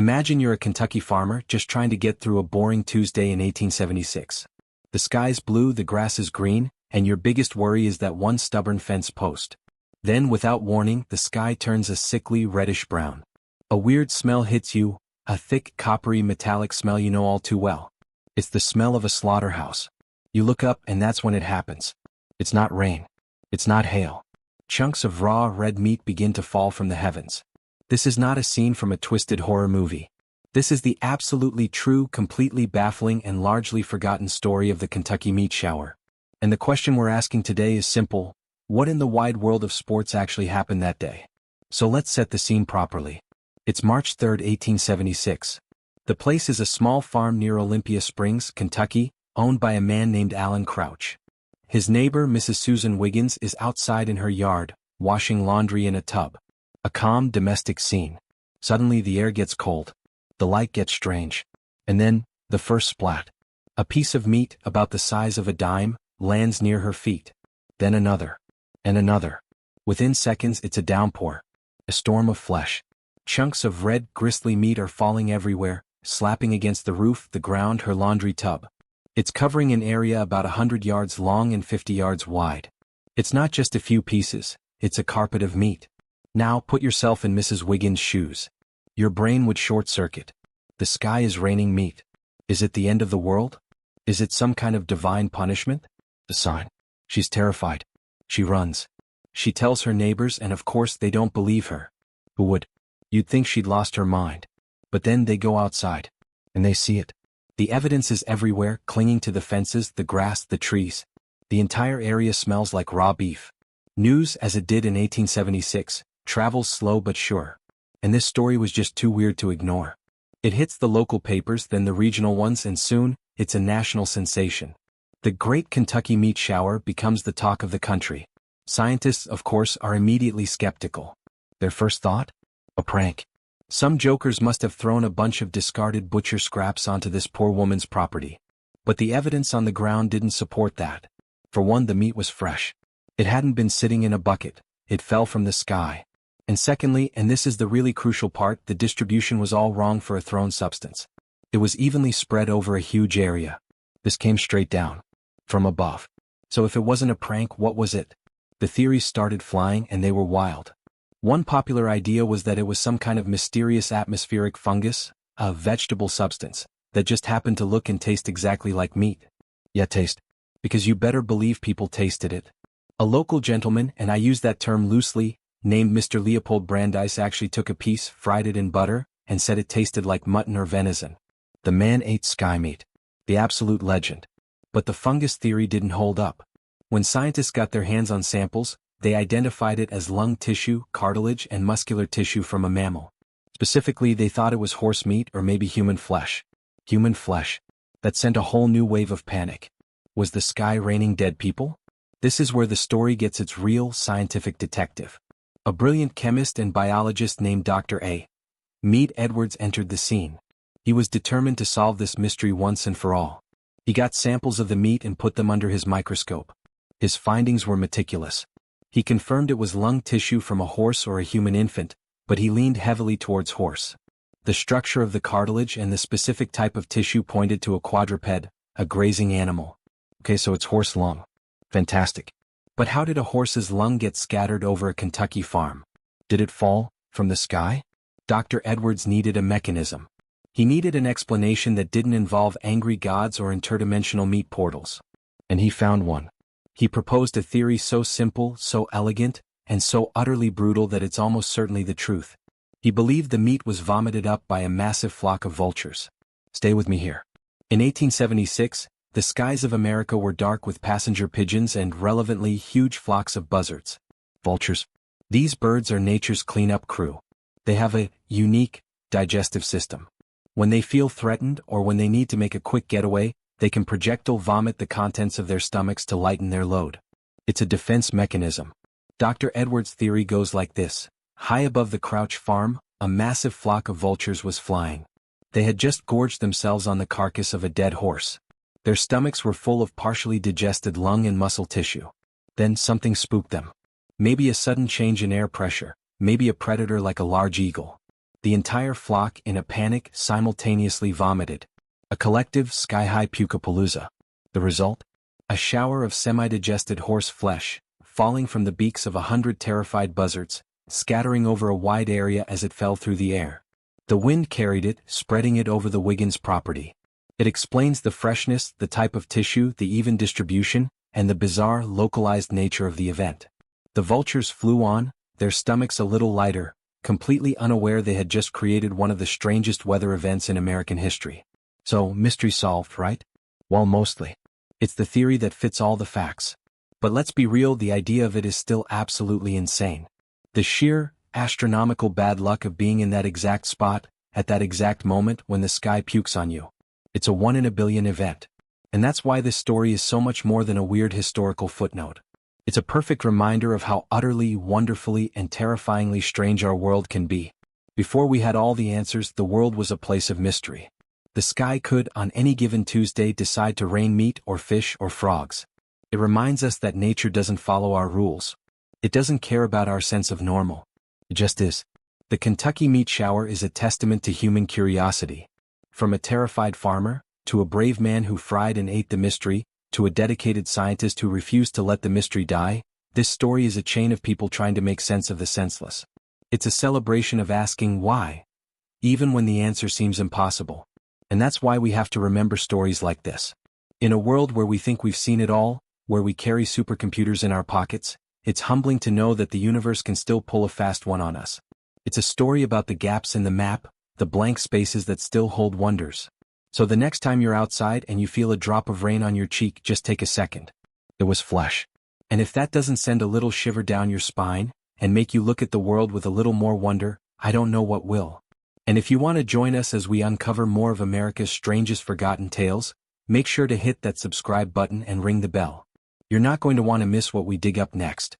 Imagine you're a Kentucky farmer just trying to get through a boring Tuesday in 1876. The sky's blue, the grass is green, and your biggest worry is that one stubborn fence post. Then, without warning, the sky turns a sickly reddish-brown. A weird smell hits you, a thick, coppery, metallic smell you know all too well. It's the smell of a slaughterhouse. You look up and that's when it happens. It's not rain. It's not hail. Chunks of raw, red meat begin to fall from the heavens. This is not a scene from a twisted horror movie. This is the absolutely true, completely baffling and largely forgotten story of the Kentucky meat shower. And the question we're asking today is simple: what in the wide world of sports actually happened that day? So let's set the scene properly. It's March 3, 1876. The place is a small farm near Olympia Springs, Kentucky, owned by a man named Alan Crouch. His neighbor, Mrs. Susan Wiggins, is outside in her yard, washing laundry in a tub. A calm, domestic scene. Suddenly the air gets cold. The light gets strange. And then, the first splat. A piece of meat, about the size of a dime, lands near her feet. Then another. And another. Within seconds it's a downpour. A storm of flesh. Chunks of red, gristly meat are falling everywhere, slapping against the roof, the ground, her laundry tub. It's covering an area about 100 yards long and 50 yards wide. It's not just a few pieces, it's a carpet of meat. Now put yourself in Mrs. Wiggins' shoes. Your brain would short-circuit. The sky is raining meat. Is it the end of the world? Is it some kind of divine punishment? The sign. She's terrified. She runs. She tells her neighbors, and of course they don't believe her. Who would? You'd think she'd lost her mind. But then they go outside. And they see it. The evidence is everywhere, clinging to the fences, the grass, the trees. The entire area smells like raw beef. News, as it did in 1876, travels slow but sure. And this story was just too weird to ignore. It hits the local papers, then the regional ones, and soon, it's a national sensation. The Great Kentucky Meat Shower becomes the talk of the country. Scientists, of course, are immediately skeptical. Their first thought? A prank. Some jokers must have thrown a bunch of discarded butcher scraps onto this poor woman's property. But the evidence on the ground didn't support that. For one, the meat was fresh. It hadn't been sitting in a bucket. It fell from the sky. And secondly, and this is the really crucial part, the distribution was all wrong for a thrown substance. It was evenly spread over a huge area. This came straight down. From above. So if it wasn't a prank, what was it? The theories started flying and they were wild. One popular idea was that it was some kind of mysterious atmospheric fungus, a vegetable substance, that just happened to look and taste exactly like meat. Yeah, taste. Because you better believe people tasted it. A local gentleman, and I use that term loosely, named Mr. Leopold Brandeis actually took a piece, fried it in butter, and said it tasted like mutton or venison. The man ate sky meat. The absolute legend. But the fungus theory didn't hold up. When scientists got their hands on samples, they identified it as lung tissue, cartilage, and muscular tissue from a mammal. Specifically, they thought it was horse meat or maybe human flesh. Human flesh. That sent a whole new wave of panic. Was the sky raining dead people? This is where the story gets its real scientific detective. A brilliant chemist and biologist named Dr. A. Mead Edwards entered the scene. He was determined to solve this mystery once and for all. He got samples of the meat and put them under his microscope. His findings were meticulous. He confirmed it was lung tissue from a horse or a human infant, but he leaned heavily towards horse. The structure of the cartilage and the specific type of tissue pointed to a quadruped, a grazing animal. Okay, so it's horse lung. Fantastic. But how did a horse's lung get scattered over a Kentucky farm? Did it fall from the sky? Dr. Edwards needed a mechanism. He needed an explanation that didn't involve angry gods or interdimensional meat portals. And he found one. He proposed a theory so simple, so elegant, and so utterly brutal that it's almost certainly the truth. He believed the meat was vomited up by a massive flock of vultures. Stay with me here. In 1876, the skies of America were dark with passenger pigeons and, relevantly, huge flocks of buzzards. Vultures. These birds are nature's cleanup crew. They have a unique digestive system. When they feel threatened or when they need to make a quick getaway, they can projectile vomit the contents of their stomachs to lighten their load. It's a defense mechanism. Dr. Edwards' theory goes like this. High above the Crouch farm, a massive flock of vultures was flying. They had just gorged themselves on the carcass of a dead horse. Their stomachs were full of partially digested lung and muscle tissue. Then something spooked them. Maybe a sudden change in air pressure, maybe a predator like a large eagle. The entire flock, in a panic, simultaneously vomited. A collective, sky-high pukapalooza. The result? A shower of semi-digested horse flesh, falling from the beaks of 100 terrified buzzards, scattering over a wide area as it fell through the air. The wind carried it, spreading it over the Wiggins property. It explains the freshness, the type of tissue, the even distribution, and the bizarre, localized nature of the event. The vultures flew on, their stomachs a little lighter, completely unaware they had just created one of the strangest weather events in American history. So, mystery solved, right? Well, mostly. It's the theory that fits all the facts. But let's be real, the idea of it is still absolutely insane. The sheer, astronomical bad luck of being in that exact spot, at that exact moment when the sky pukes on you. It's a 1 in a billion event. And that's why this story is so much more than a weird historical footnote. It's a perfect reminder of how utterly, wonderfully, and terrifyingly strange our world can be. Before we had all the answers, the world was a place of mystery. The sky could, on any given Tuesday, decide to rain meat or fish or frogs. It reminds us that nature doesn't follow our rules. It doesn't care about our sense of normal. It just is. The Kentucky meat shower is a testament to human curiosity. From a terrified farmer, to a brave man who fried and ate the mystery, to a dedicated scientist who refused to let the mystery die, this story is a chain of people trying to make sense of the senseless. It's a celebration of asking why, even when the answer seems impossible. And that's why we have to remember stories like this. In a world where we think we've seen it all, where we carry supercomputers in our pockets, it's humbling to know that the universe can still pull a fast one on us. It's a story about the gaps in the map, the blank spaces that still hold wonders. So the next time you're outside and you feel a drop of rain on your cheek, just take a second. It was flesh. And if that doesn't send a little shiver down your spine, and make you look at the world with a little more wonder, I don't know what will. And if you want to join us as we uncover more of America's strangest forgotten tales, make sure to hit that subscribe button and ring the bell. You're not going to want to miss what we dig up next.